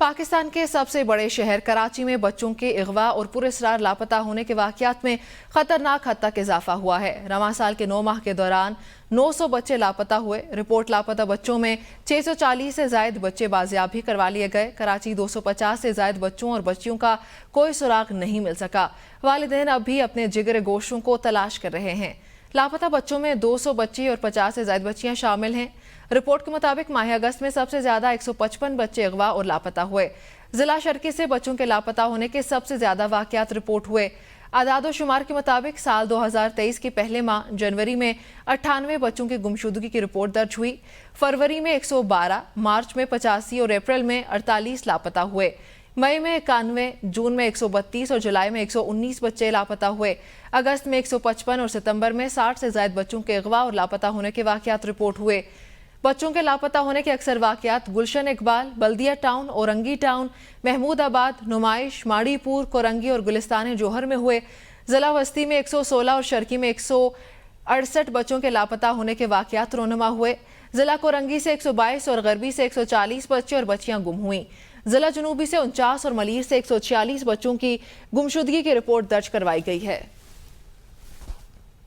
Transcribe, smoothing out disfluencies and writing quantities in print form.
पाकिस्तान के सबसे बड़े शहर कराची में बच्चों के अगवा और पुरअसरार लापता होने के वाक़यात में खतरनाक हद तक इजाफा हुआ है। रवां साल के 9 माह के दौरान 900 बच्चे लापता हुए। रिपोर्ट लापता बच्चों में 640 से जायद बच्चे बाजियाब भी करवा लिए गए। कराची 250 से जायद बच्चों और बच्चियों का कोई सुराग नहीं मिल सका। वालिदैन अब भी अपने जिगर गोशों को तलाश कर रहे हैं। लापता बच्चों में 200 बच्चे और 50 से ज्यादा बच्चियां शामिल हैं। रिपोर्ट के मुताबिक माह अगस्त में सबसे ज्यादा 155 बच्चे अगवा और लापता हुए। जिला शर्की से बच्चों के लापता होने के सबसे ज्यादा वाकयात रिपोर्ट हुए। आदादो शुमार के मुताबिक साल 2023 के पहले माह जनवरी में 98 बच्चों की गुमशुदगी की रिपोर्ट दर्ज हुई। फरवरी में 112, मार्च में 85 और अप्रैल में 48 लापता हुए। मई में 91, जून में 132 और जुलाई में 119 बच्चे लापता हुए। अगस्त में 155 और सितंबर में 60 से ज्यादा बच्चों के अगवा और लापता होने के वाकयात रिपोर्ट हुए। बच्चों के लापता होने के अक्सर वाकयात गुलशन इकबाल, बल्दिया टाउन, औरंगी टाउन, महमूदाबाद, नुमाइश, माड़ीपुर, कोरंगी और गुलिस्तान जोहर में हुए। जिला वस्ती में 116 और शर्की में 168 बच्चों के लापता होने के वाकयात रोनुमा हुए। जिला कोरंगी से 122 और गरबी से 140 बच्चे और बच्चियां गुम हुई। जिला जनूबी से 49 और मलीर से 146 बच्चों की गुमशुदगी की रिपोर्ट दर्ज करवाई गई है।